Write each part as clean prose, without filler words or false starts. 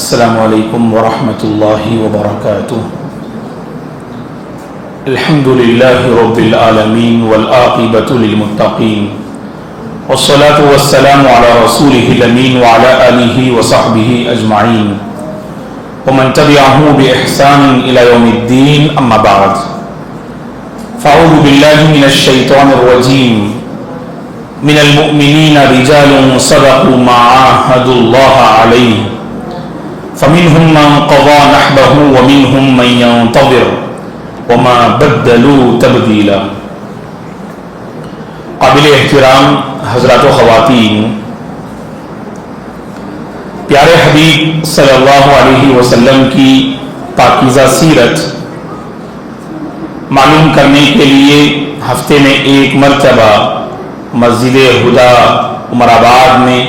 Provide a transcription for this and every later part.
السلام علیکم ورحمۃ اللہ وبرکاتہ۔ الحمد للہ رب العالمین والعاقبۃ للمتقین والصلاة والسلام علی رسولہ الامین وعلی آلہ وصحبہ اجمعین ومن تبعہ بإحسان الی یوم الدین، اما بعد فاعوذ باللہ من الشیطان الرجیم۔ من المؤمنین رجال صدقوا ما عاهدوا الله علیہ فمنهم من قضى نحبه ومنهم من ينتظر وما بدلوا تبدیلا۔ قابل احترام حضرات و خواتین، پیارے حبیب صلی اللہ علیہ وسلم کی پاکیزہ سیرت معلوم کرنے کے لیے ہفتے میں ایک مرتبہ مسجد ہدا عمر آباد میں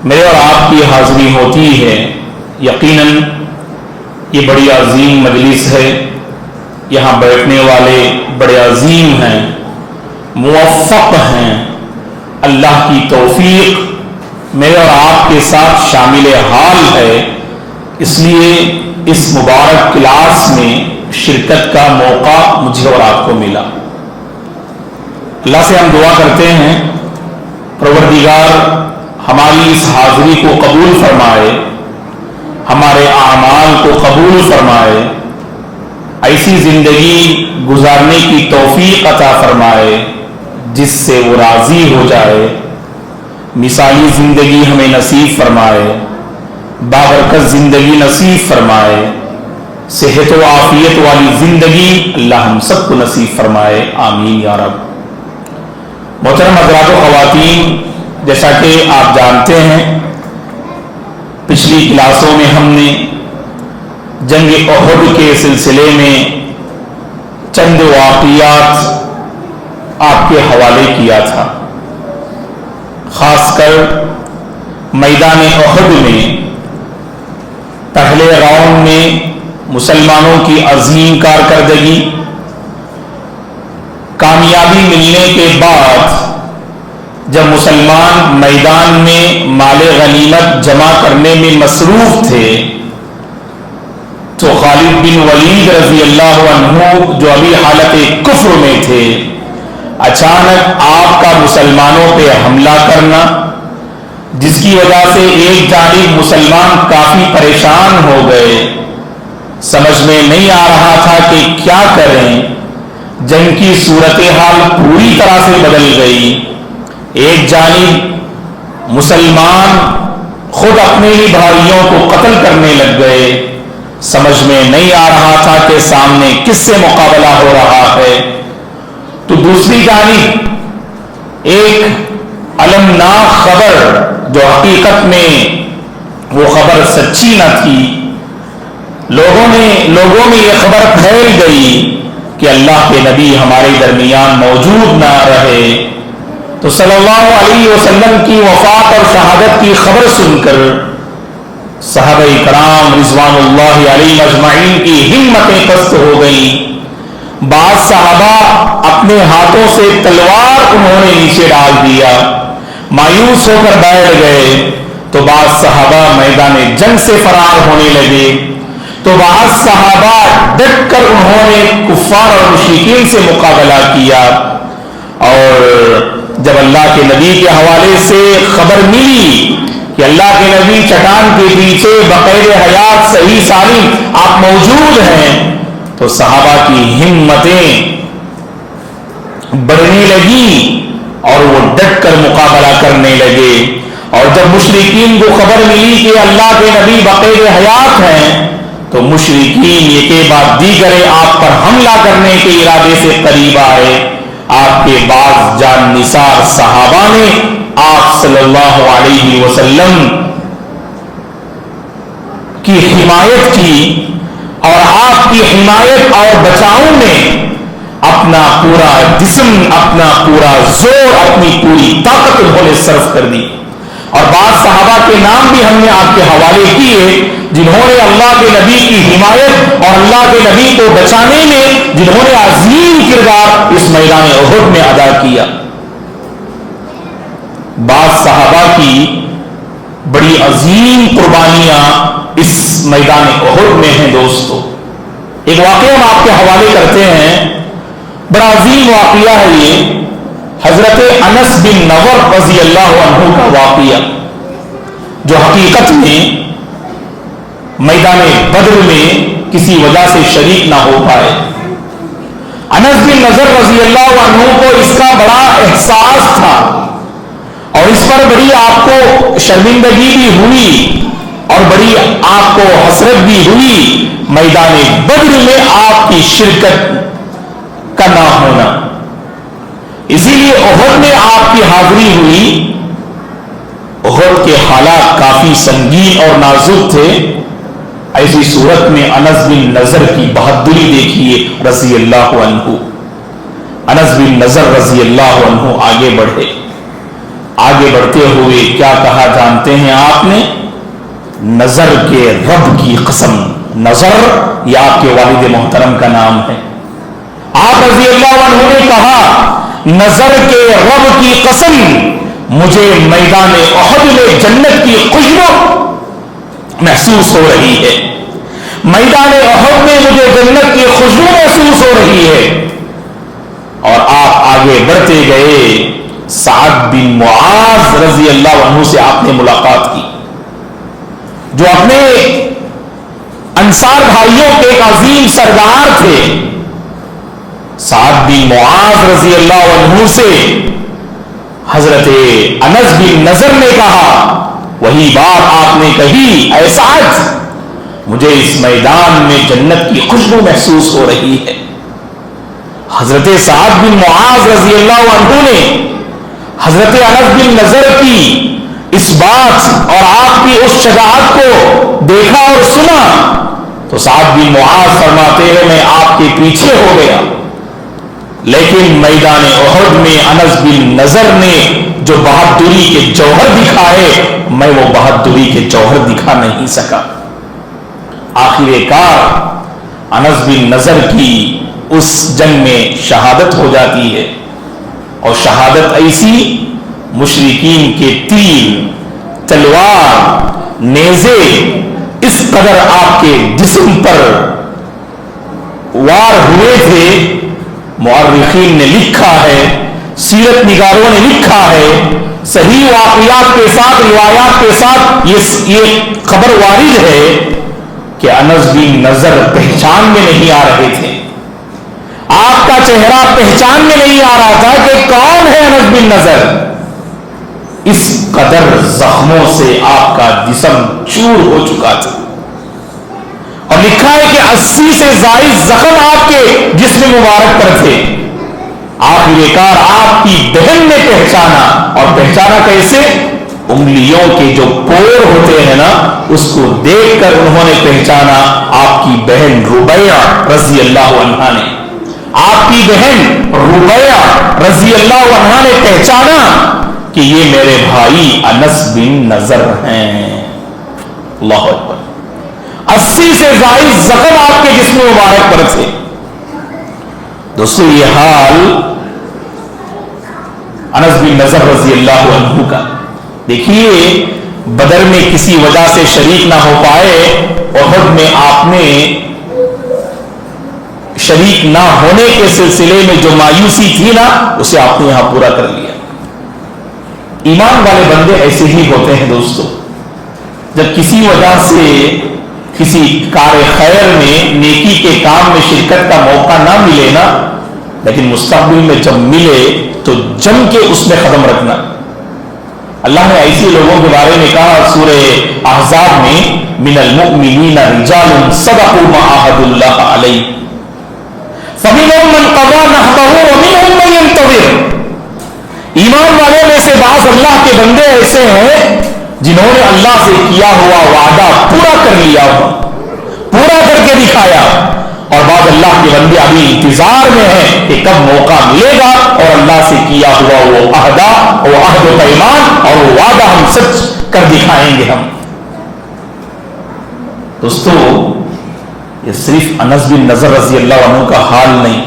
میرے اور آپ کی حاضری ہوتی ہے۔ یقیناً یہ بڑی عظیم مجلس ہے، یہاں بیٹھنے والے بڑے عظیم ہیں، موفق ہیں، اللہ کی توفیق میرے اور آپ کے ساتھ شامل حال ہے، اس لیے اس مبارک کلاس میں شرکت کا موقع مجھے اور آپ کو ملا۔ اللہ سے ہم دعا کرتے ہیں پروردگار ہماری اس حاضری کو قبول فرمائے، ہمارے اعمال کو قبول فرمائے، ایسی زندگی گزارنے کی توفیق عطا فرمائے جس سے وہ راضی ہو جائے، مثالی زندگی ہمیں نصیب فرمائے، بابرکت زندگی نصیب فرمائے، صحت و عافیت والی زندگی اللہ ہم سب کو نصیب فرمائے، آمین یا رب۔ محترم حضرات و خواتین، جیسا کہ آپ جانتے ہیں پچھلی کلاسوں میں ہم نے جنگ احد کے سلسلے میں چند واقعات آپ کے حوالے کیا تھا۔ خاص کر میدان احد میں پہلے راؤنڈ میں مسلمانوں کی عظیم کارکردگی، کامیابی ملنے کے بعد جب مسلمان میدان میں مال غنیمت جمع کرنے میں مصروف تھے تو خالد بن ولید رضی اللہ عنہ جو ابھی حالت کفر میں تھے، اچانک آپ کا مسلمانوں پہ حملہ کرنا، جس کی وجہ سے ایک جانب مسلمان کافی پریشان ہو گئے، سمجھ میں نہیں آ رہا تھا کہ کیا کریں، جنگ کی صورتحال پوری طرح سے بدل گئی۔ ایک جانب مسلمان خود اپنے ہی بھائیوں کو قتل کرنے لگ گئے، سمجھ میں نہیں آ رہا تھا کہ سامنے کس سے مقابلہ ہو رہا ہے، تو دوسری جانب ایک المناک خبر جو حقیقت میں وہ خبر سچی نہ تھی، لوگوں میں یہ خبر پھیل گئی کہ اللہ کے نبی ہمارے درمیان موجود نہ رہے، تو صلی اللہ علیہ وسلم کی وفات اور شہادت کی خبر سن کر صحابہ کرام رضوان اللہ علیہ اجمعین کی ہمتیں پست ہو گئیں۔ بعض صحابہ اپنے ہاتھوں سے تلوار انہوں نے نیچے ڈال دیا، مایوس ہو کر بیٹھ گئے، تو بعض صحابہ میدان جنگ سے فرار ہونے لگے، تو بعض صحابہ ڈٹ کر انہوں نے کفار اور مشرکین سے مقابلہ کیا۔ اور جب اللہ کے نبی کے حوالے سے خبر ملی کہ اللہ کے نبی چٹان کے پیچھے بقیر حیات صحیح سالم آپ موجود ہیں، تو صحابہ کی ہمتیں بڑھنے لگی اور وہ ڈٹ کر مقابلہ کرنے لگے۔ اور جب مشرکین کو خبر ملی کہ اللہ کے نبی بقیر حیات ہیں، تو مشرکین یہ کے بعد دیگر آپ پر حملہ کرنے کے ارادے سے قریب آئے۔ آپ کے بعض جان نثار صحابہ نے آپ صلی اللہ علیہ وسلم کی حمایت کی، اور آپ کی حمایت اور بچاؤ میں اپنا پورا جسم، اپنا پورا زور، اپنی پوری طاقت انہوں نے صرف کر دی۔ اور بعض صحابہ کے نام بھی ہم نے آپ کے حوالے کیے جنہوں نے اللہ کے نبی کی حمایت اور اللہ کے نبی کو بچانے میں جنہوں نے عظیم کردار اس میدان احد میں ادا کیا۔ بعض صحابہ کی بڑی عظیم قربانیاں اس میدان احد میں ہیں دوستو. ایک واقعہ ہم آپ کے حوالے کرتے ہیں، بڑا عظیم واقعہ ہے یہ، حضرت انس بن نضر رضی اللہ عنہ کا واقعہ، جو حقیقت میں میدان بدر میں کسی وجہ سے شریک نہ ہو پائے. انس بن نضر رضی اللہ عنہ کو اس کا بڑا احساس تھا اور اس پر بڑی آپ کو شرمندگی بھی ہوئی اور بڑی آپ کو حسرت بھی ہوئی میدان بدر میں آپ کی شرکت کا نہ ہونا. اسی لیے احد میں آپ کی حاضری ہوئی. احد کے حالات کافی سنگین اور نازک تھے. ایسی صورت میں انس بن نضر کی بہادری دیکھیے رضی اللہ عنہ. انس بن نضر رضی اللہ عنہ آگے بڑھے. آگے بڑھتے ہوئے کیا کہا جانتے ہیں آپ نے؟ نظر کے رب کی قسم. نظر یہ آپ کے والد محترم کا نام ہے. آپ رضی اللہ عنہ نے کہا نظر کے رب کی قسم مجھے میدان احد میں جنت کی خوشبو محسوس ہو رہی ہے. میدان احد میں مجھے جنت کی خوشبو محسوس ہو رہی ہے. اور آپ آگے بڑھتے گئے. سعد بن معاذ رضی اللہ عنہ سے آپ نے ملاقات کی، جو اپنے انصار بھائیوں کے ایک عظیم سردار تھے. سعد بن معاذ رضی اللہ عنہ سے حضرت انس بن نضر نے کہا وہی بات آپ نے کہی، اے سعد مجھے اس میدان میں جنت کی خوشبو محسوس ہو رہی ہے. حضرت سعد بن معاذ رضی اللہ عنہ نے حضرت انس بن نضر کی اس بات اور آپ کی اس شجاعت کو دیکھا اور سنا تو سعد بن معاذ فرماتے ہیں میں آپ کے پیچھے ہو گیا، لیکن میدان احد میں انس بن نضر نے جو بہادری کے جوہر دکھائے میں وہ بہادری کے جوہر دکھا نہیں سکا. آخر کار انس بن نضر کی اس جنگ میں شہادت ہو جاتی ہے. اور شہادت ایسی، مشرکین کے تیر، تلوار، نیزے اس قدر آپ کے جسم پر وار ہوئے تھے. مورخین نے لکھا ہے، سیرت نگاروں نے لکھا ہے، صحیح واقعات کے ساتھ روایات کے ساتھ یہ خبر وارد ہے کہ انس بن نضر پہچان میں نہیں آ رہے تھے. آپ کا چہرہ پہچان میں نہیں آ رہا تھا کہ کون ہے انس بن نضر. اس قدر زخموں سے آپ کا جسم چور ہو چکا تھا. اور لکھا ہے کہ 80 سے زائد زخم آپ کے جسم مبارک پر تھے. آخر کار آپ کی بہن نے پہچانا، اور پہچانا کیسے؟ انگلیوں کے جو پور ہوتے ہیں نا اس کو دیکھ کر انہوں نے پہچانا. آپ کی بہن ربیعہ رضی اللہ عنہا نے، آپ کی بہن ربیعہ رضی اللہ عنہا نے پہچانا کہ یہ میرے بھائی انس بن نضر ہیں. اللہ اکبر. 80 سے زائد زخم آپ کے جسم مبارک پر تھے. دوستو یہ حال انس بن نضر رضی اللہ عنہ کا. دیکھیے بدر میں کسی وجہ سے شریک نہ ہو پائے، احد میں آپ نے شریک نہ ہونے کے سلسلے میں جو مایوسی تھی نا اسے آپ نے یہاں پورا کر لیا. ایمان والے بندے ایسے ہی ہوتے ہیں دوستو. جب کسی وجہ سے کسی کار خیر میں، نیکی کے کام میں شرکت کا موقع نہ ملے نا، لیکن مستقبل میں جب ملے تو جم کے اس میں قدم رکھنا. اللہ نے ایسے لوگوں کے بارے میں کہا سورہ احزاب میں من المؤمنین رجال صدقوا ما عاهدوا اللہ علیہ فمنهم من قضى نحبه ومنهم من ينتظر. ایمان والوں میں سے بعض اللہ کے بندے ایسے ہیں جنہوں نے اللہ سے کیا ہوا وعدہ پورا کر لیا، پورا کر کے دکھایا، اور بعض اللہ کے بندے ابھی انتظار میں ہیں کہ کب موقع ملے گا اور اللہ سے کیا ہوا وہ عہد و پیمان اور وہ وعدہ ہم سچ کر دکھائیں گے. ہم دوستو یہ صرف انس بن نضر رضی اللہ عنہ کا حال نہیں،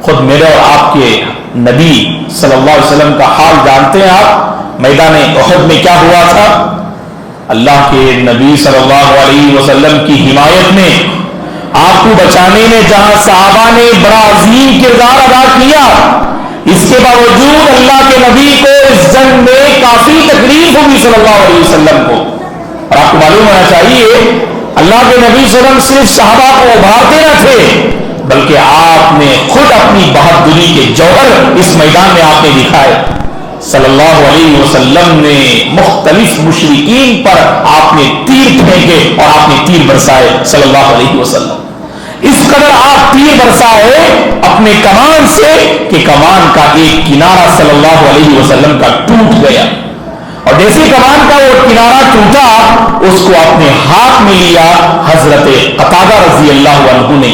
خود میرے اور آپ کے نبی صلی اللہ علیہ وسلم کا حال جانتے ہیں آپ. میدان احد میں کیا ہوا تھا؟ اللہ کے نبی صلی اللہ علیہ وسلم کی حمایت میں، آپ کو بچانے میں جہاں صحابہ نے بڑا عظیم کردار ادا کیا، اس کے باوجود اللہ کے نبی کو اس جنگ میں کافی تکلیف ہوئی صلی اللہ علیہ وسلم کو۔ اور آپ کو معلوم ہونا چاہیے اللہ کے نبی صلی اللہ علیہ وسلم صرف صحابہ کو ابھارتے نہ تھے، بلکہ آپ نے خود اپنی بہادری کے جوہر اس میدان میں آپ نے دکھائے۔ صلی اللہ علیہ وسلم نے مختلف مشرکین پر آپ نے تیر پھینکے اور آپ نے تیر برسائے صلی اللہ علیہ وسلم۔ اس قدر آپ تیر برسائے اپنے کمان سے کہ کمان کا ایک کنارہ صلی اللہ علیہ وسلم کا ٹوٹ گیا، اور جیسے کمان کا وہ کنارہ ٹوٹا اس کو اپنے ہاتھ میں لیا حضرت قتادہ رضی اللہ عنہ نے،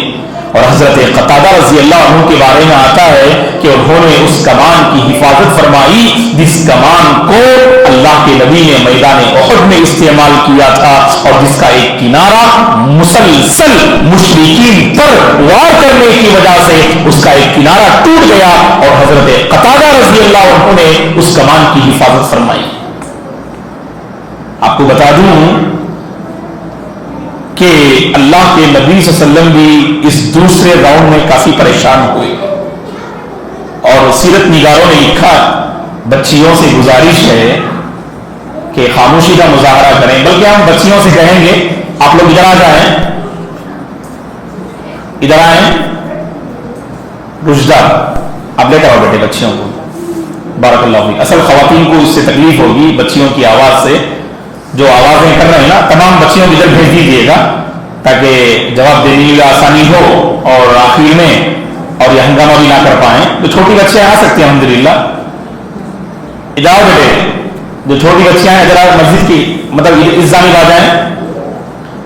اور حضرت قتادہ رضی اللہ عنہ کے بارے میں آتا ہے کہ انہوں نے اس کمان کی حفاظت فرمائی جس کمان کو اللہ کے نبی نے میدان احد میں استعمال کیا تھا، اور جس کا ایک کنارہ مسلسل مشرکین پر وار کرنے کی وجہ سے اس کا ایک کنارہ ٹوٹ گیا، اور حضرت قتادہ رضی اللہ عنہ نے اس کمان کی حفاظت فرمائی۔ آپ کو بتا دوں کہ اللہ کے نبی صلی اللہ علیہ وسلم بھی اس دوسرے راؤنڈ میں کافی پریشان ہوئے، اور سیرت نگاروں نے لکھا بچیوں سے گزارش ہے کہ خاموشی کا مظاہرہ کریں، بلکہ ہم بچیوں سے کہیں گے آپ لوگ ادھر آ جائیں، ادھر آئیں، رشدہ آپ لے کر آؤ بیٹے بچیوں کو، بارک اللہ فیک۔ اصل خواتین کو اس سے تکلیف ہوگی بچیوں کی آواز سے، جو آوازیں کر رہے ہیں نا تمام بچیوں کی ادھر بھیج دیجیے گا تاکہ جواب دینے میں آسانی ہو، اور آخر میں اور یہ ہنگامہ بھی نہ کر پائیں۔ جو چھوٹی بچیاں آ سکتی ہیں الحمدللہ، جاؤ بیٹے، جو چھوٹی بچیاں ہیں ذرا مسجد کی مطلب اس جانب آ جائیں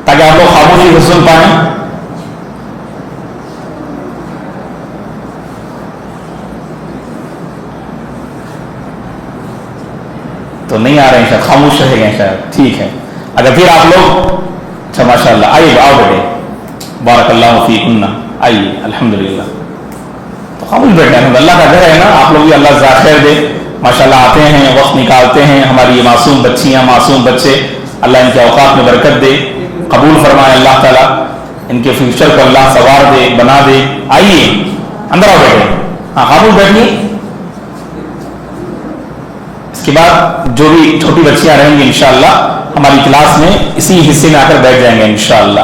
تاکہ آپ لوگ خاموشی سے سن پائیں۔ تو نہیں آ رہے ہیں شاید، خاموش رہے گئے شاید، ٹھیک ہے۔ اگر پھر آپ لوگ اچھا ماشاء اللہ آئیے، آؤ بیٹے، بارک اللہ فیکن، آئیے الحمدللہ۔ تو خاموش بیٹھے ہیں، اللہ کا گھر ہے نا، آپ لوگ بھی اللہ جزاک خیر دے، ماشاء اللہ آتے ہیں وقت نکالتے ہیں، ہماری یہ معصوم بچیاں معصوم بچے اللہ ان کے اوقات میں برکت دے، قبول فرمائے اللہ تعالیٰ، ان کے فیوچر کو اللہ سنوار دے، بنا دے۔ آئیے اندر آؤ بیٹے، ہاں خاموش بیٹھیے۔ اس کے بعد جو بھی چھوٹی بچیاں رہیں گی انشاءاللہ ہماری کلاس میں اسی حصے میں آ کر بیٹھ جائیں گے انشاءاللہ،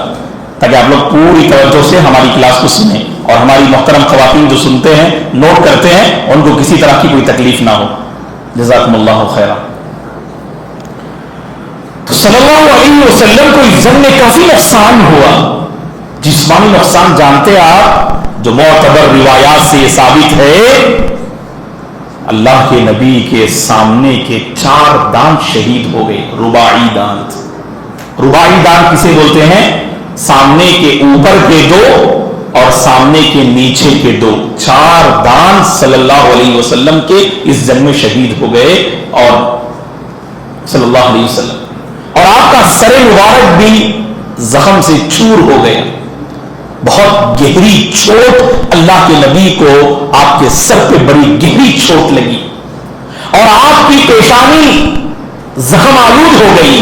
تاکہ آپ لوگ پوری توجہ سے ہماری کلاس کو سنیں، اور ہماری محترم خواتین جو سنتے ہیں نوٹ کرتے ہیں ان کو کسی طرح کی کوئی تکلیف نہ ہو۔ جزاکم اللہ خیرا۔ تو صلی اللہ علیہ وسلم کو اس جنگ میں کافی نقصان ہوا، جسمانی نقصان جانتے آپ، جو معتبر روایات سے یہ ثابت ہے، اللہ کے نبی کے سامنے کے 4 دانت شہید ہو گئے، رباعی دانت۔ رباعی دانت کسے بولتے ہیں؟ سامنے کے اوپر کے 2 اور سامنے کے نیچے کے 2، 4 دانت صلی اللہ علیہ وسلم کے اس جنگ میں شہید ہو گئے، اور صلی اللہ علیہ وسلم، اور آپ کا سر مبارک بھی زخم سے چور ہو گیا، بہت گہری چوٹ اللہ کے نبی کو، آپ کے سر پہ بڑی گہری چوٹ لگی، اور آپ کی پیشانی زخم آلود ہو گئی،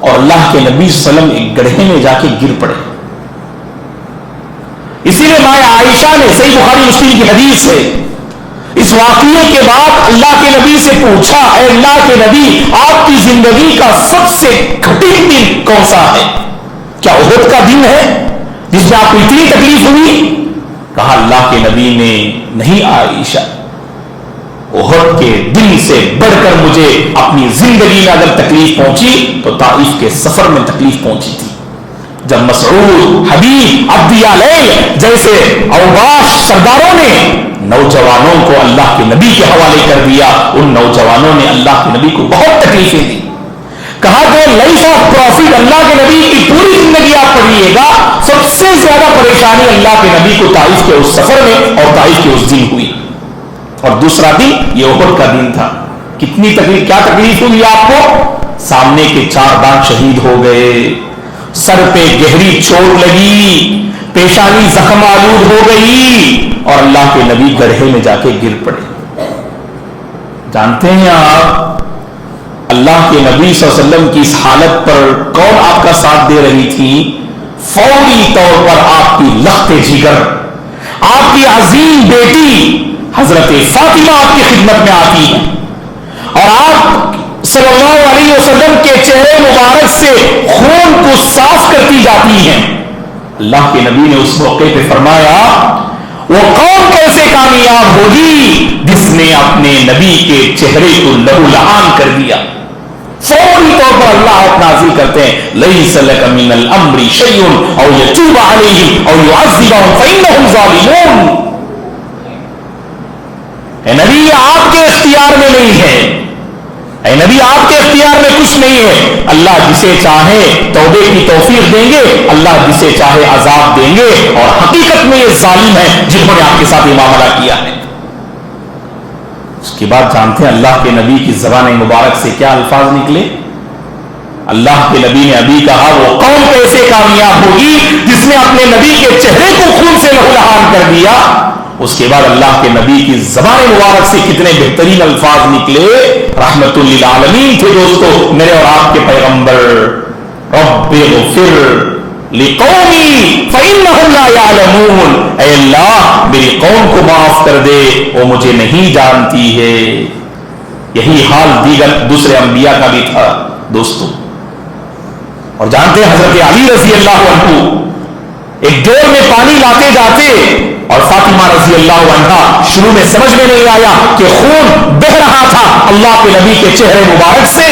اور اللہ کے نبی صلی اللہ علیہ وسلم ایک گڑھے میں جا کے گر پڑے۔ اسی لیے ماں عائشہ نے، صحیح بخاری مسلم کی حدیث ہے، اس واقعے کے بعد اللہ کے نبی سے پوچھا، اے اللہ کے نبی آپ کی زندگی کا سب سے کٹھن دن کون سا ہے؟ کیا احد کا دن ہے جس میں آپ کو اتنی تکلیف ہوئی؟ کہا اللہ کے نبی نے، نہیں عائشہ، احد کے دن سے بڑھ کر مجھے اپنی زندگی میں اگر تکلیف پہنچی تو طائف کے سفر میں تکلیف پہنچی تھی، جب مسعود، حبیب، عبدیالیل جیسے اوباش سرداروں نے نوجوانوں کو اللہ کے نبی کے حوالے کر دیا، ان نوجوانوں نے اللہ کے نبی کو بہت تکلیفیں دی۔ کہا کہ لائف آف پروفٹ، اللہ کے نبی کی پوری زندگی آپ پڑھیے گا، سب سے زیادہ پریشانی اللہ کے نبی کو طائف کے اس سفر میں اور طائف کے اس دن ہوئی، اور دوسرا دن یہ احد کا دن تھا۔ کتنی تکلیف، کیا تکلیف ہوئی آپ کو؟ سامنے کے 4 دانت شہید ہو گئے، سر پہ گہری چوٹ لگی، پیشانی زخم آلود ہو گئی، اور اللہ کے نبی گڑھے میں جا کے گر پڑے۔ جانتے ہیں آپ اللہ کے نبی صلی اللہ علیہ وسلم کی اس حالت پر کون آپ کا ساتھ دے رہی تھی؟ فوری طور پر آپ کی لخت جگر، آپ کی عظیم بیٹی حضرت فاطمہ آپ کی خدمت میں آتی ہے، اور آپ صلی اللہ علیہ وسلم کے چہرے مبارک سے خون کو صاف کرتی جاتی ہیں۔ اللہ کے نبی نے اس موقع پہ فرمایا وہ قوم کیسے کامیاب ہوگی جس نے اپنے نبی کے چہرے کو لہو لہان کر دیا۔ فوری طور پر اللہ حکم نازل کرتے ہیں لیس لک من الامر شیء او یتوب علیہم او یعذبہم فانہم ظالمون۔ اے نبی آپ کے اختیار میں نہیں ہے، اے نبی آپ کے اختیار میں کچھ نہیں ہے، اللہ جسے چاہے توبے کی توفیق دیں گے، اللہ جسے چاہے عذاب دیں گے، اور حقیقت میں یہ ظالم ہیں جنہوں نے آپ کے ساتھ یہ معاملہ کیا ہے۔ اس کے بعد جانتے ہیں اللہ کے نبی کی زبان مبارک سے کیا الفاظ نکلے؟ اللہ کے نبی نے ابھی کہا وہ قوم کیسے کامیاب ہوگی جس نے اپنے نبی کے چہرے کو خون سے لہولہان کر دیا۔ اس کے بعد اللہ کے نبی کی زبان مبارک سے کتنے بہترین الفاظ نکلے، رحمت للعالمین تھے دوستو میرے اور آپ کے پیغمبر، رب اغفر لقومی فإنہم لا یعلمون، اے اللہ میری قوم کو معاف کر دے وہ مجھے نہیں جانتی ہے۔ یہی حال دوسرے انبیاء کا بھی تھا دوستو، اور جانتے ہیں حضرت علی رضی اللہ عنہ ایک ڈور میں پانی لاتے جاتے اور فاطمہ رضی اللہ عنہا شروع میں سمجھ میں نہیں آیا کہ خون بہ رہا تھا اللہ کے نبی کے چہرے مبارک سے،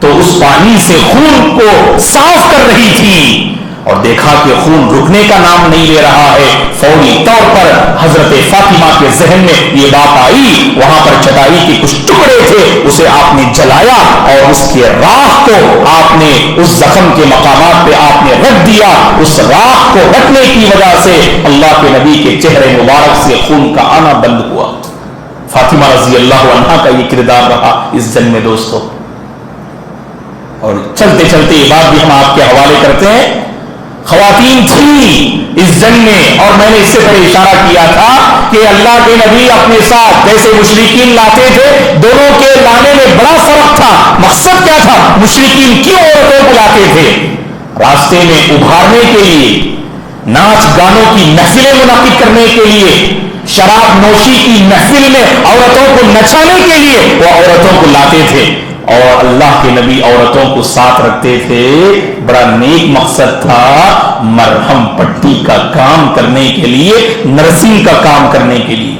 تو اس پانی سے خون کو صاف کر رہی تھی اور دیکھا کہ خون رکنے کا نام نہیں لے رہا ہے۔ فوری طور پر حضرت فاطمہ کے ذہن میں یہ بات آئی، وہاں پر چٹائی کے کچھ ٹکڑے تھے، اسے آپ نے جلایا اور اس کے راکھ کو آپ نے اس زخم کے مقامات پہ آپ نے رکھ دیا۔ اس راکھ کو رکھنے کی وجہ سے اللہ کے نبی کے چہرے مبارک سے خون کا آنا بند ہوا۔ فاطمہ رضی اللہ عنہا کا یہ کردار رہا اس جنگ میں دوستو، اور چلتے چلتے یہ بات بھی ہم آپ کے حوالے کرتے ہیں۔ خواتین تھیں اس جنگ میں، اور میں نے اس سے پہلے اشارہ کیا تھا کہ اللہ کے نبی اپنے ساتھ جیسے مشرکین لاتے تھے، دونوں کے لانے میں بڑا فرق تھا۔ مقصد کیا تھا؟ مشرکین کیوں عورتوں کو لاتے تھے؟ راستے میں ابھارنے کے لیے، ناچ گانوں کی محفلیں منعقد کرنے کے لیے، شراب نوشی کی محفل میں عورتوں کو نچانے کے لیے وہ عورتوں کو لاتے تھے، اور اللہ کے نبی عورتوں کو ساتھ رکھتے تھے۔ بڑا نیک مقصد تھا، مرہم پٹی کا کام کرنے کے لیے، نرسنگ کا کام کرنے کے لیے،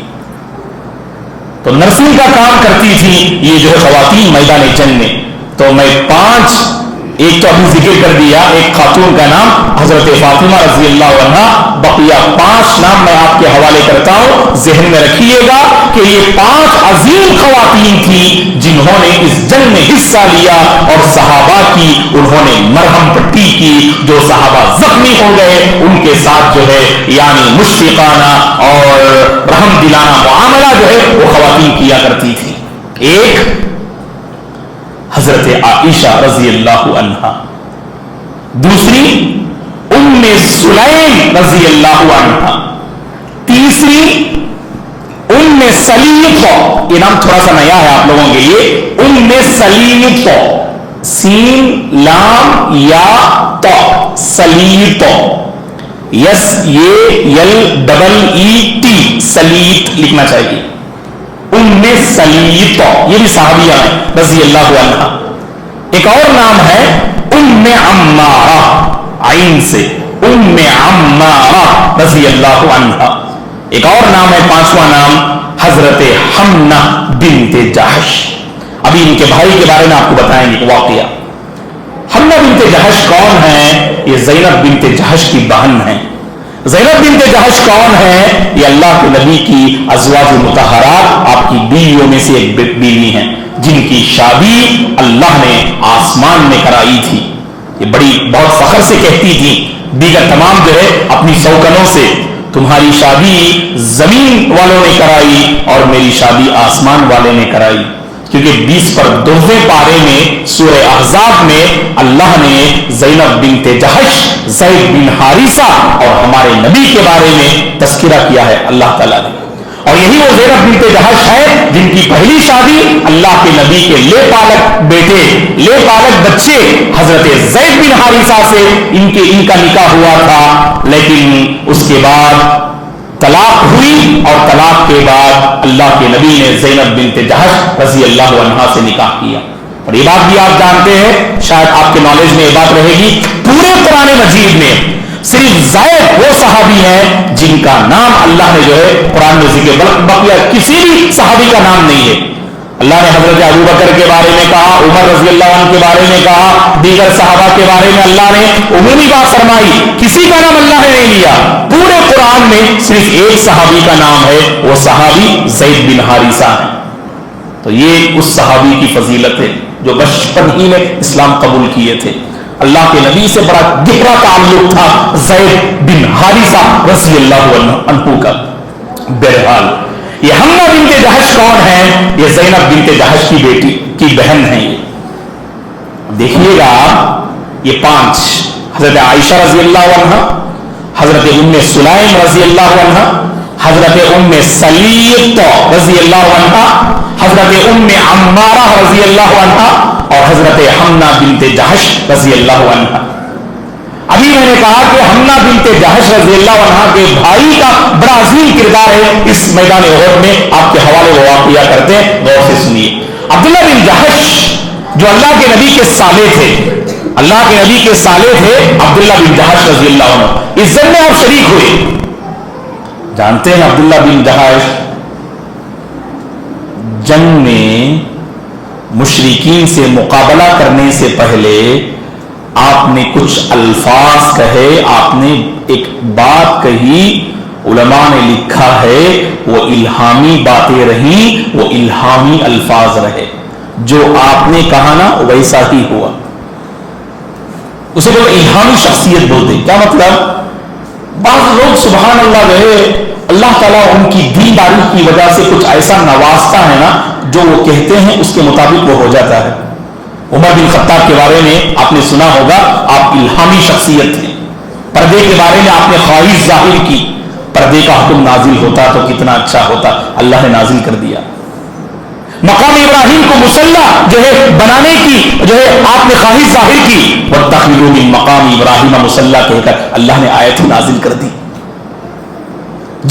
تو نرسنگ کا کام کرتی تھی یہ جو ہے خواتین میدان جنگ میں۔ تو میں 5 ایک تو ابھی ذکر کر دیا، ایک خاتون کا نام حضرت فاطمہ رضی اللہ عنہا، بقیہ 5 نام میں آپ کے حوالے کرتا ہوں، ذہن میں رکھیے گا کہ یہ 5 عظیم خواتین تھیں جنہوں نے اس جنگ میں حصہ لیا، اور صحابہ کی انہوں نے مرہم پٹی کی، جو صحابہ زخمی ہو گئے ان کے ساتھ جو ہے یعنی مشفقانہ اور رحم دلانہ معاملہ جو ہے وہ خواتین کیا کرتی تھی۔ ایک حضرت عائشہ رضی اللہ عنہا، دوسری ام سلیم رضی اللہ عنہا، تیسری ام سلیط، یہ نام تھوڑا سا نیا ہے آپ لوگوں کے لیے، ام سلیط، سین لام یا تو، سلیط، یس یہ یل ڈبل ای ٹی، سلیط لکھنا چاہیے۔ ام سلیط یہ بھی صحابیہ ہیں رضی اللہ عنہا۔ ایک اور نام ہے ام عمارہ، عین سے، ام عمارہ رضی اللہ عنہا۔ ایک اور نام ہے 5واں نام حضرت حمنہ بنت جحش۔ ابھی ان کے بھائی کے بارے میں آپ کو بتائیں گے واقعہ۔ حمنہ بنت جحش کون ہے؟ یہ زینب بنت جحش کی بہن ہے۔ زینب بنت جحش کون ہے؟ یہ اللہ کے نبی کی ازواج مطہرات، آپ کی بیویوں میں سے ایک بیوی ہیں جن کی شادی اللہ نے آسمان میں کرائی تھی۔ یہ بڑی بہت فخر سے کہتی تھی دیگر تمام جو ہے اپنی سوکنوں سے، تمہاری شادی زمین والوں نے کرائی اور میری شادی آسمان والے نے کرائی، کیونکہ 20 پر 2ویں پارے میں سورہ احزاب میں اللہ نے زینب بنت جحش، زید بن حارثہ اور ہمارے نبی کے بارے میں تذکرہ کیا ہے اللہ تعالیٰ نے، اور یہی وہ زینب بنت جہش ہے جن کی پہلی شادی اللہ کے نبی کے لے پالک بیٹے، لے پالک بچے حضرت زید بن حارثہ سے ان کا نکاح ہوا تھا، لیکن اس کے بعد طلاق ہوئی اور طلاق کے بعد اللہ کے نبی نے زینب بنت جہش رضی اللہ عنہا سے نکاح کیا. اور یہ بات بھی آپ جانتے ہیں، شاید آپ کے نالج میں یہ بات رہے گی، پورے قرآن مجید میں صرف زید وہ صحابی ہیں جن کا نام اللہ نے جو ہے قرآن میں ذکر، بقیہ کسی بھی صحابی کا نام نہیں ہے. اللہ نے حضرت ابو بکر کے بارے میں کہا، عمر رضی اللہ عنہ کے بارے میں کہا، دیگر صحابہ کے بارے میں اللہ نے عمومی بات فرمائی، کسی کا نام اللہ نے نہیں لیا. پورے قرآن میں صرف ایک صحابی کا نام ہے، وہ صحابی زید بن حارثہ ہے. تو یہ اس صحابی کی فضیلت ہے جو بچپن ہی میں اسلام قبول کیے تھے. اللہ کے نبی سے بڑا گہرا تعلق تھا زید بن حارثہ رضی اللہ عنہ کا. بہرحال یہ حمنہ بنت جہش کون ہے؟ یہ زینب بنت جہش کی بیٹی کی بہن ہے. یہ دیکھیے گا، یہ 5 حضرت عائشہ رضی اللہ عنہ، حضرت ام سلیم رضی اللہ عنہ، حضرت ام سلیط رضی اللہ عنہ، حضرت ام عمارہ رضی اللہ عنہ اور حضرت حمنہ بنت جہش رضی اللہ عنہ. ابھی میں نے کہا کہ حمنہ بنت جہش رضی اللہ عنہ کے بھائی کا بڑا عظیم کردار ہے اس میدان احد میں. آپ کے حوالے وہ واقعہ کرتے ہیں، غور سے سنیے. عبداللہ بن جہش جو اللہ کے نبی کے سالے تھے، اللہ کے نبی کے سالے تھے عبداللہ بن جہش رضی اللہ عنہ، اس جنگ میں آپ شریک ہوئے. جانتے ہیں عبداللہ بن جہش جنگ میں مشرکین سے مقابلہ کرنے سے پہلے آپ نے کچھ الفاظ کہے، آپ نے ایک بات کہی، علماء نے لکھا ہے وہ الہامی باتیں رہیں، وہ الہامی الفاظ رہے. جو آپ نے کہا نا ویسا ہی ہوا. اسے بولے الہامی شخصیت بولتے. کیا مطلب؟ بعض لوگ سبحان اللہ جو ہے اللہ تعالیٰ ان کی دینداری کی وجہ سے کچھ ایسا نوازتا ہے نا، جو وہ کہتے ہیں اس کے مطابق وہ ہو جاتا ہے. عمر بن خطاب کے بارے میں آپ نے سنا ہوگا، آپ الہامی شخصیت تھے. پردے کے بارے میں آپ نے خواہش ظاہر کی، پردے کا حکم نازل ہوتا تو کتنا اچھا ہوتا، اللہ نے نازل کر دیا. مقام ابراہیم کو مسلح جو ہے بنانے کی جو ہے آپ نے خواہش ظاہر کی، وَاتَّخِذُوا مِن مَقَامِ إِبْرَاهِيمَ مُصَلَّى کہہ کر اللہ نے آیت نازل کر دی.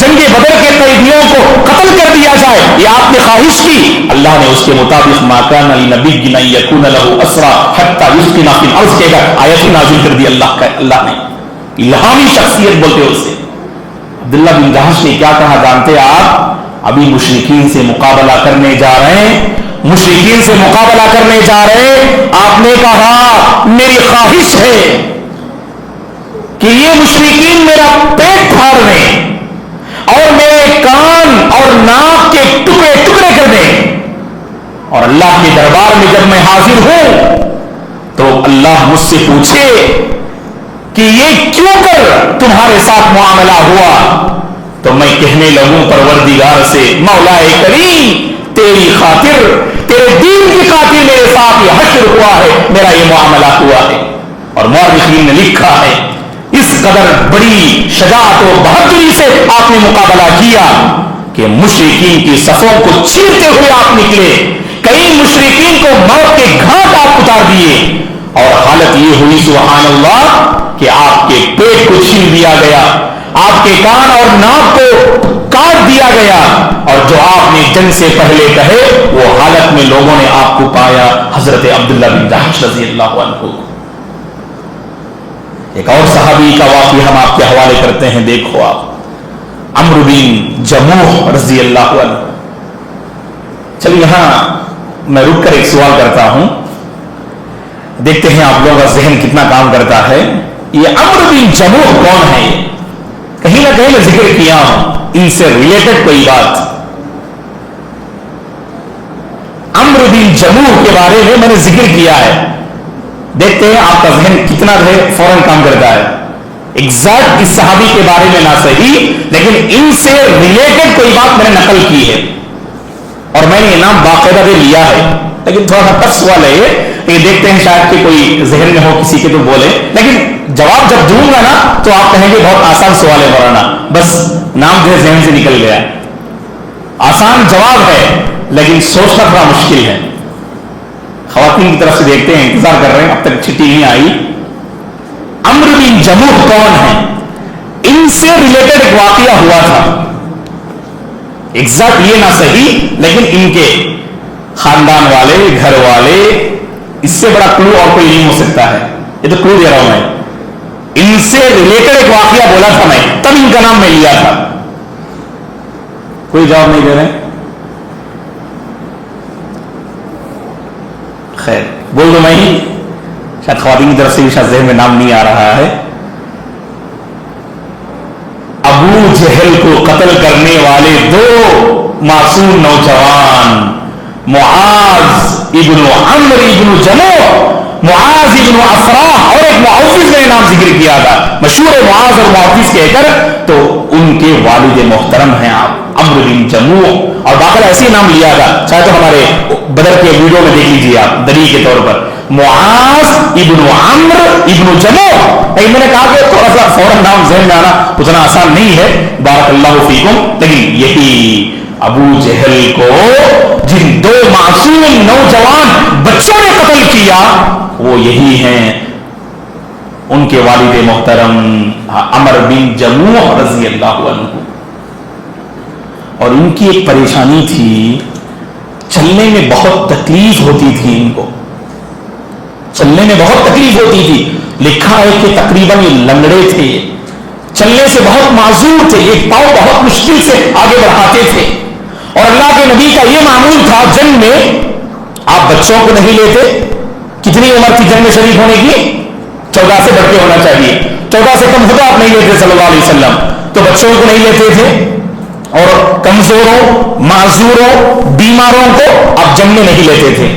جنگ بدر کے قیدیوں کو قتل کر دیا جائے، یہ آپ نے خواہش کی، اللہ نے اس کے مطابق مَا كَانَ لِنَبِيٍّ أَن يَكُونَ لَهُ أَسْرَىٰ حَتَّىٰ يُسْكِنَ فِي الْأَرْضِ کہہ کر آیت نازل کر دی. اللہ نے الہامی شخصیت بولتے اسے. عبداللہ بن جہش نے کیا کہا جانتے آپ؟ ابھی مشرکین سے مقابلہ کرنے جا رہے ہیں، مشرکین سے مقابلہ کرنے جا رہے ہیں. آپ نے کہا میری خواہش ہے کہ یہ مشرکین میرا پیٹ پھاڑ دیں اور میرے کان اور ناک کے ٹکڑے ٹکڑے کر دیں، اور اللہ کے دربار میں جب میں حاضر ہوں تو اللہ مجھ سے پوچھے کہ یہ کیوں کر تمہارے ساتھ معاملہ ہوا، تو میں کہنے لگوں پروردگار سے مولا کریم تیری خاطر، تیرے دین کی خاطر میرے ساتھ یہ حشر ہوا ہے، میرا یہ معاملہ ہوا ہے. اور مورخین نے لکھا ہے اس قدر بڑی شجاعت و بہادری سے آپ نے مقابلہ کیا کہ مشرکین کی صفوں کو چیرتے ہوئے آپ نکلے، کئی مشرکین کو موت کے گھاٹ آپ اتار دیے، اور حالت یہ ہوئی سبحان اللہ کہ آپ کے پیٹ کو چھین دیا گیا، آپ کے کان اور ناک کو کاٹ دیا گیا، اور جو آپ نے جنگ سے پہلے کہے وہ حالت میں لوگوں نے آپ کو پایا. حضرت عبداللہ بن جہش رضی اللہ عنہ. ایک اور صحابی کا واقعہ ہم آپ کے حوالے کرتے ہیں، دیکھو آپ، عمرو بن جموح رضی اللہ عنہ. چلیے یہاں میں رک کر ایک سوال کرتا ہوں، دیکھتے ہیں آپ لوگوں کا ذہن کتنا کام کرتا ہے. یہ عمرو بن جموح کون ہے؟ یہ کہیں نہ کہیں میں ذکر کیا ہوں، ان سے ریلیٹڈ کوئی بات. عمرو بن جموح کے بارے میں نے ذکر کیا ہے، دیکھتے ہیں آپ کا ذہن کتنا جو ہے فوراً کام کرتا ہے. ایگزیکٹ اس صحابی کے بارے میں نہ صحیح، لیکن ان سے ریلیٹڈ کوئی بات میں نے نقل کی ہے، اور میں نے یہ نام باقاعدہ بھی لیا ہے. لیکن تھوڑا سا ٹف سوال ہے یہ دیکھتے ہیں شاید کہ کوئی ذہن میں ہو کسی کے تو بولے، لیکن جواب جب دوں گا نا تو آپ کہیں گے بہت آسان سوال ہے مولانا، بس نام جو ہے ذہن سے نکل گیا. آسان جواب ہے لیکن سوچنا تھوڑا مشکل ہے. خواتین کی طرف سے دیکھتے ہیں, انتظار کر رہے ہیں, اب تک چھٹی نہیں آئی. عمرو بن جموح کون ہے؟ ان سے ریلیٹڈ ایک واقعہ ہوا تھا, ایگزیکٹ یہ نہ صحیح لیکن ان کے خاندان والے, گھر والے, اس سے بڑا کلو اور کوئی نہیں ہو سکتا ہے. یہ تو کلو دے رہا ہوں میں. ان سے ریلیٹڈ ایک واقعہ بولا تھا میں, تب ان کا نام میں لیا تھا. کوئی جواب نہیں دے رہے. خیر بول دو میں ہی, شاید خواتین کی طرف سے بھی شاید ذہن میں نام نہیں آ رہا ہے. ابو جہل کو قتل کرنے والے دو معصوم نوجوان, معاذ ابن عمرو ابن جموح, معاذ ابن افراح, اور ایک معوذ میں نام ذکر کیا تھا, مشہور معاذ اور معوذ کہہ کر, تو ان کے والد محترم ہیں آپ عمرو بن جموح, اور باقاعدہ ایسے ہی نام لیا تھا. چاہے تو ہمارے بدر کے ویڈیو میں دیکھ لیجیے آپ دلیل کے طور پر, معاذ ابن عمرو ابن جموح. میں نے کہا کہ تھوڑا سا فوراً نام ذہن میں آنا اتنا آسان نہیں ہے, بارک اللہ فیکم, لیکن یہی ابو جہل کو جن دو معصوم نوجوان بچوں نے قتل کیا وہ یہی ہیں ان کے والد محترم عمرو بن جموح رضی اللہ عنہ. اور ان کی ایک پریشانی تھی, چلنے میں بہت تکلیف ہوتی تھی, ان کو چلنے میں بہت تکلیف ہوتی تھی. لکھا ہے کہ تقریباً یہ لنگڑے تھے, چلنے سے بہت معذور تھے, ایک پاؤں بہت مشکل سے آگے بڑھاتے تھے. اور اللہ کے نبی کا یہ معمول تھا جنگ میں آپ بچوں کو نہیں لیتے. کتنی عمر تھی جنگ میں شریک ہونے کی؟ 14 سے بڑھ کے ہونا چاہیے, 14 سے کم ہوتا آپ نہیں لیتے صلی اللہ علیہ وسلم. تو بچوں کو نہیں لیتے تھے, اور کمزوروں, معذوروں, بیماروں کو آپ جنگ میں نہیں لیتے تھے.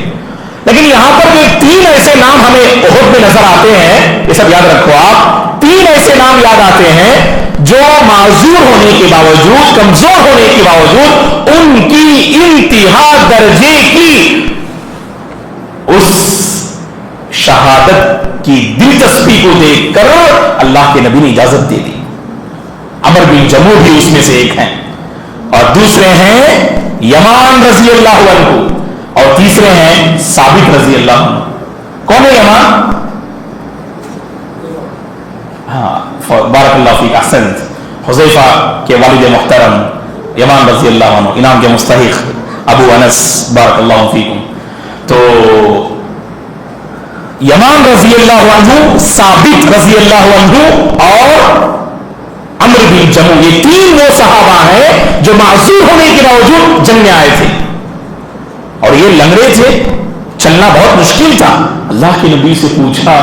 لیکن یہاں پر جو 3 ایسے نام ہمیں احد میں نظر آتے ہیں, یہ سب یاد رکھو آپ, 3 ایسے نام یاد آتے ہیں جو معذور ہونے کے باوجود, کمزور ہونے کے باوجود, ان کی انتہا درجے کی اس شہادت کی دلچسپی کو دیکھ کر اللہ کے نبی نے اجازت دے دی. عمرو بن جموح بھی اس میں سے ایک ہیں, اور دوسرے ہیں یمان رضی اللہ عنہ, اور تیسرے ہیں ثابت رضی اللہ عنہ. کون ہے یمان؟ ہاں بارک اللہ فیک, احسنت, حذیفہ کے والد محترم یمان رضی اللہ عنہ, انعام کے مستحق ابو انس, بارک اللہ فیکم. تو یمان رضی اللہ عنہ, ثابت رضی اللہ عنہ اور عمرو بن جموح, یہ 3 وہ صحابہ ہیں جو معذور ہونے کے باوجود جنگ میں آئے تھے, اور یہ لنگڑے تھے, چلنا بہت مشکل تھا. اللہ کے نبی سے پوچھا,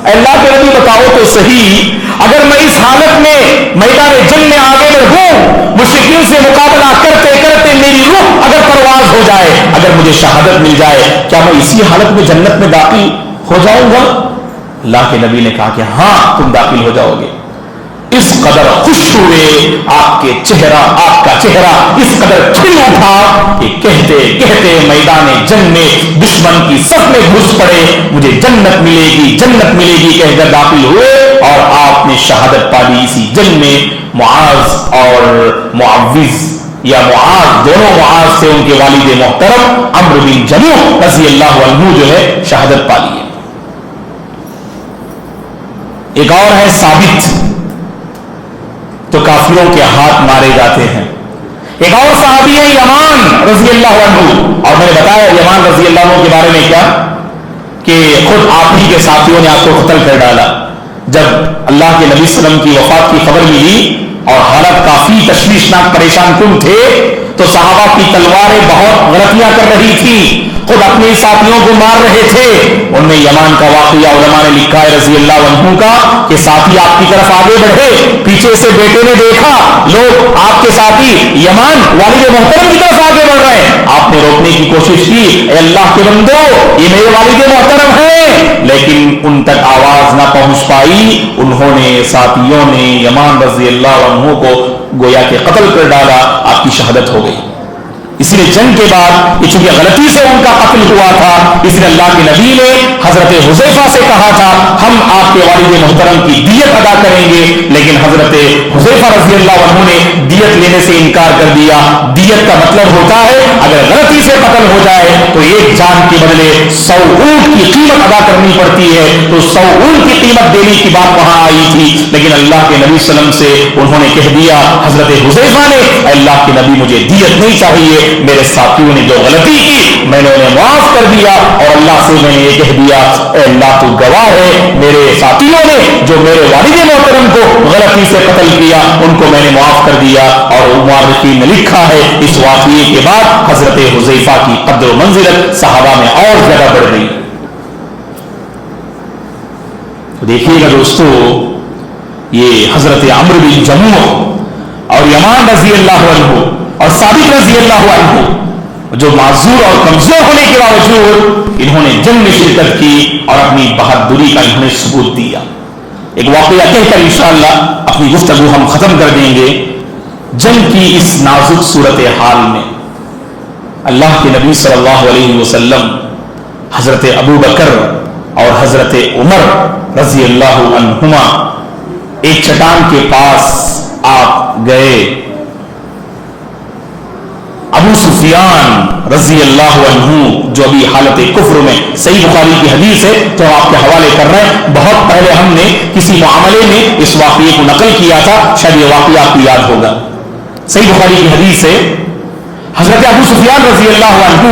اے اللہ کے نبی بتاؤ تو صحیح, اگر میں اس حالت میں میدان جنگ میں آگے بڑھوں, مشرکین سے مقابلہ کرتے کرتے میری روح اگر پرواز ہو جائے, اگر مجھے شہادت مل جائے, کیا میں اسی حالت میں جنت میں داخل ہو جاؤں گا؟ اللہ کے نبی نے کہا کہ ہاں تم داخل ہو جاؤ گے. اس قدر خوش ہوئے, آپ کا چہرہ اس قدر کھل اٹھا کہ کہتے کہتے میدان جنگ میں دشمن کی صف میں گھس پڑے, مجھے جنت ملے گی, جنت ملے گی کہہ کر داخل ہوئے, اور آپ نے شہادت پا لی اسی جنگ میں. معاذ اور معوذ, یا معاذ, دونوں معاذ سے ان کے والد محترم عمرو بن جموح رضی اللہ عنہ جو ہے شہادت پا لی ہے. ایک اور ہے ثابت, تو کافروں کے ہاتھ مارے جاتے ہیں. ایک اور صحابی ہے یمان رضی اللہ عنہ, اور میں نے بتایا یمان رضی اللہ عنہ کے بارے میں کیا, کہ خود آپ ہی کے ساتھیوں نے آپ کو قتل کر ڈالا. جب اللہ کے نبی صلی اللہ علیہ وسلم کی وفات کی خبر ملی اور حالت کافی تشویشناک, پریشان کن تھے, تو صحابہ کی تلواریں بہت غلطیاں کر رہی تھی, خود اپنے ساتھیوں کو مار رہے تھے. ان میں یمان کا واقعہ علماء نے لکھا ہے رضی اللہ عنہ کا, کہ ساتھی آپ کی طرف آگے بڑھے, پیچھے سے بیٹے نے دیکھا لوگ آپ کے ساتھی یمان والد محترم کی طرف آگے بڑھ رہے ہیں, آپ نے روکنے کی کوشش کی, اے اللہ کے بندو یہ میرے والد محترم ہیں, لیکن ان تک آواز نہ پہنچ پائی. انہوں نے, ساتھیوں نے یمان رضی اللہ عنہ کو گویا کہ قتل کر ڈالا, آپ کی شہادت ہو گئی. اسی لیے جنگ کے بعد یہ چونکہ غلطی سے ان کا قتل ہوا تھا، اس لیے اللہ کے نبی نے حضرت حذیفہ سے کہا تھا ہم آپ کے والد محترم کی دیت ادا کریں گے، لیکن حضرت حذیفہ رضی اللہ عنہ نے دیت لینے سے انکار کر دیا۔ دیت کا مطلب ہوتا ہے اگر غلطی سے قتل ہو جائے تو ایک جان کے بدلے 100 اونٹ کی قیمت ادا کرنی پڑتی ہے، تو 100 اونٹ کی قیمت دینے کی بات وہاں آئی تھی، لیکن اللہ کے نبی صلی اللہ علیہ وسلم سے انہوں نے کہہ دیا، حضرت حذیفہ نے، اللہ کے نبی مجھے دیت نہیں چاہیے، میرے ساتھیوں نے جو غلطی کی میں نے انہیں معاف کر دیا، اور اللہ سے میں نے یہ کہہ دیا اے اللہ تو گواہ ہے میرے ساتھیوں نے جو میرے والد محترم کو غلطی سے قتل کیا ان کو میں نے معاف کر دیا۔ اور مورخین نے لکھا ہے اس واقعے کے بعد حضرت حذیفہ کی قدر و منزلت صحابہ میں اور زیادہ بڑھ گئی۔ دیکھیے گا دوستو، یہ حضرت عمرو بن جموح اور یمان رضی اللہ عنہ اور ثابت رضی اللہ عنہ جو معذور اور کمزور ہونے کے باوجود انہوں نے جنگ میں شرکت کی اور اپنی بہادری کا انہوں نے ثبوت دیا۔ ایک واقعہ کہہ کر انشاءاللہ اپنی گفتگو ہم ختم کر دیں گے۔ جنگ کی اس نازک صورتحال میں اللہ کے نبی صلی اللہ علیہ وسلم حضرت ابو بکر اور حضرت عمر رضی اللہ عنہما ایک چٹان کے پاس آپ گئے۔ ابو سفیان رضی اللہ عنہ جو ابھی حالت کفر میں، صحیح بخاری کی حدیث ہے تو آپ کے حوالے کر رہے ہیں، بہت پہلے ہم نے کسی معاملے میں اس واقعے کو نقل کیا تھا، شاید یہ واقعہ آپ کو یاد ہوگا۔ صحیح بخاری کی حدیث ہے حضرت ابو سفیان رضی اللہ عنہ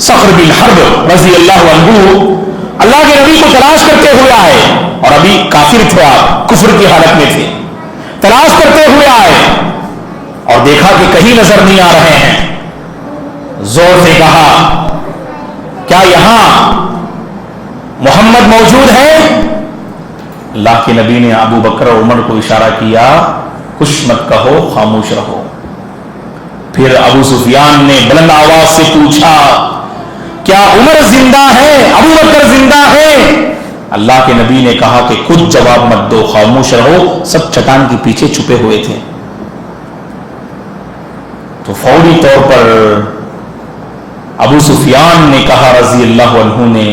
صخر بن حرب رضی اللہ عنہ اللہ کے نبی کو تلاش کرتے ہوئے آئے، اور ابھی کافر تھے، آپ کفر کی حالت میں تھے، تلاش کرتے ہوئے آئے اور دیکھا کہ کہیں نظر نہیں آ رہے ہیں، زور سے کہا کیا یہاں محمد موجود ہے؟ اللہ کے نبی نے ابو بکر اور عمر کو اشارہ کیا کچھ مت کہو، خاموش رہو۔ پھر ابو سفیان نے بلند آواز سے پوچھا کیا عمر زندہ ہے، ابو بکر زندہ ہے؟ اللہ کے نبی نے کہا کہ کچھ جواب مت دو، خاموش رہو۔ سب چٹان کے پیچھے چھپے ہوئے تھے۔ تو فوری طور پر ابو سفیان نے کہا رضی اللہ عنہ نے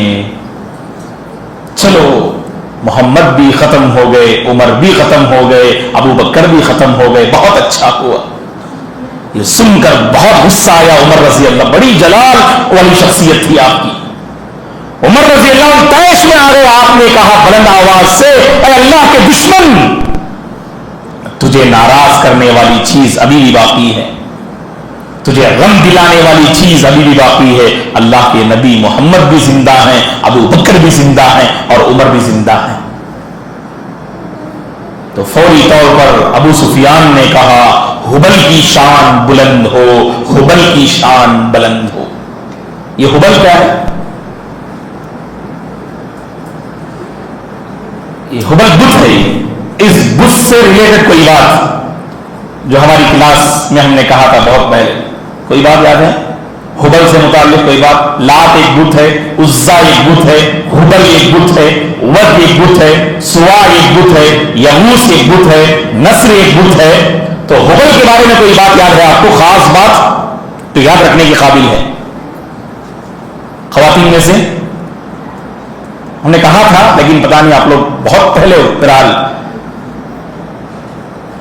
چلو محمد بھی ختم ہو گئے، عمر بھی ختم ہو گئے، ابو بکر بھی ختم ہو گئے، بہت اچھا ہوا۔ یہ سن کر بہت غصہ آیا عمر رضی اللہ، بڑی جلال والی شخصیت تھی آپ کی۔ عمر رضی اللہ طیش میں آ گئے، آپ نے کہا بلند آواز سے اے اللہ کے دشمن، تجھے ناراض کرنے والی چیز ابھی بھی باقی ہے، تجھے غم دلانے والی چیز ابھی بھی باقی ہے۔ اللہ کے نبی محمد بھی زندہ ہیں، ابو بکر بھی زندہ ہیں اور عمر بھی زندہ ہیں۔ تو فوری طور پر ابو سفیان نے کہا ہبل کی شان بلند ہو، ہبل کی شان بلند ہو۔ یہ ہبل کیا ہے؟ یہ ہبل بت ہے۔ اس بت سے ریلیٹڈ کوئی بات جو ہماری کلاس میں ہم نے کہا تھا بہت پہلے، کوئی بات یاد ہے؟ ہبل سے متعلق کوئی بات؟ لات ایک بت ہے، عزا ایک بت ہے، ہبل ایک بت ہے، ود ایک بت ہے، سوا ایک بت ہے، یغوث ایک بت ہے، نصر ایک بت ہے۔ تو ہبل کے بارے میں کوئی بات یاد ہے آپ کو؟ خاص بات تو یاد رکھنے کے قابل ہے۔ خواتین میں سے ہم نے کہا تھا لیکن پتہ نہیں آپ لوگ بہت پہلے بہرحال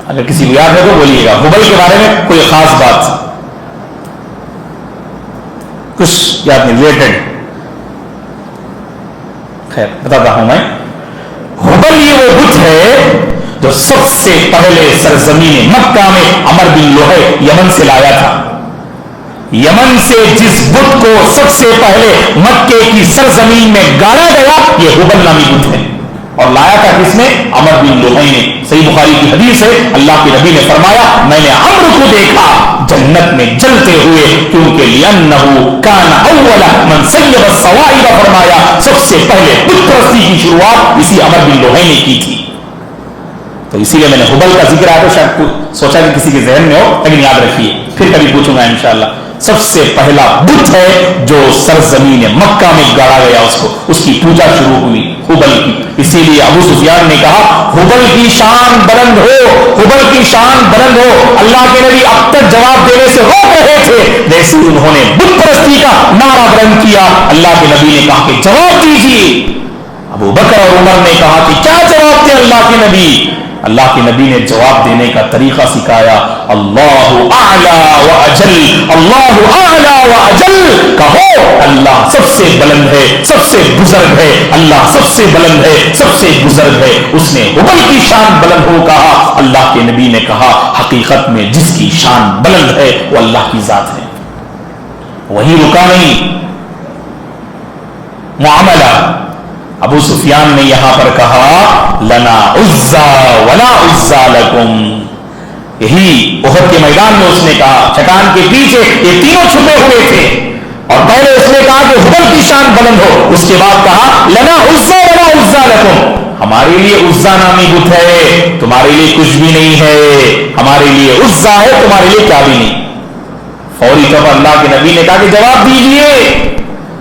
اگر کسی کو یاد ہے تو بولیے گا۔ ہبل کے بارے میں کوئی خاص بات کچھ یاد نہیں، ریلیٹڈ؟ خیر بتاتا ہوں میں۔ ہبل یہ وہ بت ہے جو سب سے پہلے سرزمین مکہ میں عمر بن لوہے یمن سے لایا تھا۔ یمن سے جس بت کو سب سے پہلے مکے کی سرزمین میں گاڑا گیا یہ ہبل نامی بت ہے، اور لایا تھا کس نے؟ عمر بن لوہے نے۔ صحیح بخاری کی حدیث ہے، اللہ کے نبی نے فرمایا میں نے عمر کو دیکھا جنت میں جلتے ہوئے، کیونکہ لِأَنَّهُ كَانَ أَوَّلَ مَنْ سَيَّبَ الصَّوَائِبَ، فرمایا سب سے پہلے بت پرستی کی شروعات اسی عمر بن لوہے نے کی تھی۔ تو اسی لیے میں نے ہبل کا ذکر آیا تو شاید سوچا کہ کسی کے ذہن میں ہو، لیکن یاد رکھیے پھر کبھی پوچھوں گا انشاءاللہ۔ سب سے پہلا بت ہے جو سرزمین مکہ میں گاڑا گیا، اس کی پوجا شروع ہوئی ہبل کی. اسی لیے ابو سفیان نے کہا ہبل کی شان بلند ہو، ہبل کی شان بلند ہو. اللہ کے نبی اب تک جواب دینے سے روک رہے تھے، جیسے انہوں نے بت پرستی کا نعرہ بلند کیا، اللہ کے نبی نے کہا کہ جواب دیجیے. ابو بکر اور عمر نے کہا کہ کیا جواب دے اللہ کے نبی؟ اللہ کے نبی نے جواب دینے کا طریقہ سکھایا، اللہ اعلی و اجل، اللہ اعلی و اجل. کہو اللہ سب سے بلند ہے، سب سے بزرگ ہے، اللہ سب سے بلند ہے، سب سے بزرگ ہے. اس نے ہبل کی شان بلند ہو کہا. اللہ کے نبی نے کہا حقیقت میں جس کی شان بلند ہے وہ اللہ کی ذات ہے. وہی رکا نہیں معاملہ. ابو سفیان نے یہاں پر کہا لنا عزا ولا عزا لکم. یہی احد کے میدان میں اس نے کہا، چٹان کے پیچھے یہ تینوں چھپے ہوئے تھے، اور پہلے اس نے کہا کہ ہبل کی شان بلند ہو، اس کے بعد کہا لنا عزا ولا عزا لکم. ہمارے لیے عزا نامی بت ہے، تمہارے لیے کچھ بھی نہیں ہے. ہمارے لیے عزا ہے، تمہارے لیے کیا بھی نہیں. فوری طور پر اللہ کے نبی نے کہا کہ جواب دیجیے.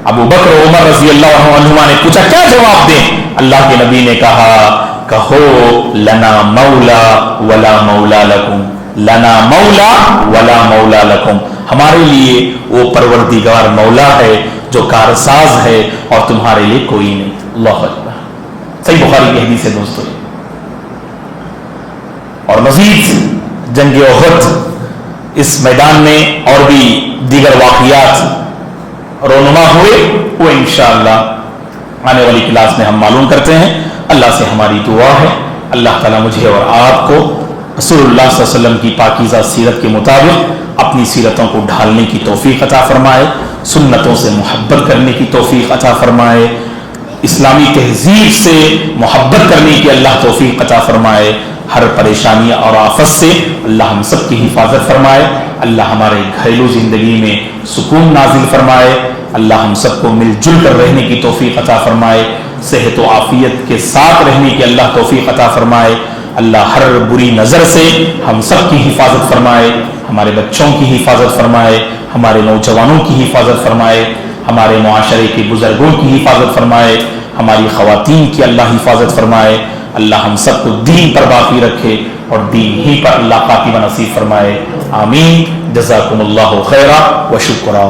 ابو بکر و عمر رضی اللہ عنہما نے پوچھا کیا جواب دیں؟ اللہ کے نبی نے کہا کہو لنا مولا ولا مولا لکم، لنا مولا ولا مولا لکم. ہمارے لیے وہ پروردگار مولا ہے جو کارساز ہے، اور تمہارے لیے کوئی نہیں. اللہ اکبر. صحیح بخاری کی حدیث ہے دوستو. اور مزید جنگ احد، اس میدان میں اور بھی دیگر واقعات رونما ہوئے، وہ انشاءاللہ آنے والی کلاس میں ہم معلوم کرتے ہیں. اللہ سے ہماری دعا ہے اللہ تعالیٰ مجھے اور آپ کو رسول اللہ صلی اللہ علیہ وسلم کی پاکیزہ سیرت کے مطابق اپنی سیرتوں کو ڈھالنے کی توفیق عطا فرمائے، سنتوں سے محبت کرنے کی توفیق عطا فرمائے، اسلامی تہذیب سے محبت کرنے کی اللہ توفیق عطا فرمائے. ہر پریشانی اور آفت سے اللہ ہم سب کی حفاظت فرمائے. اللہ ہمارے گھریلو زندگی میں سکون نازل فرمائے. اللہ ہم سب کو مل جل کر رہنے کی توفیق عطا فرمائے، صحت و عافیت کے ساتھ رہنے کی اللہ توفیق عطا فرمائے. اللہ ہر بری نظر سے ہم سب کی حفاظت فرمائے، ہمارے بچوں کی حفاظت فرمائے، ہمارے نوجوانوں کی حفاظت فرمائے، ہمارے معاشرے کے بزرگوں کی حفاظت فرمائے، ہماری خواتین کی اللہ حفاظت فرمائے. اللہ ہم سب کو دین پر باقی رکھے اور دین ہی پر اللہ قاطبہ نصیب فرمائے. آمین. جزاکم اللہ خیرا و شکرا.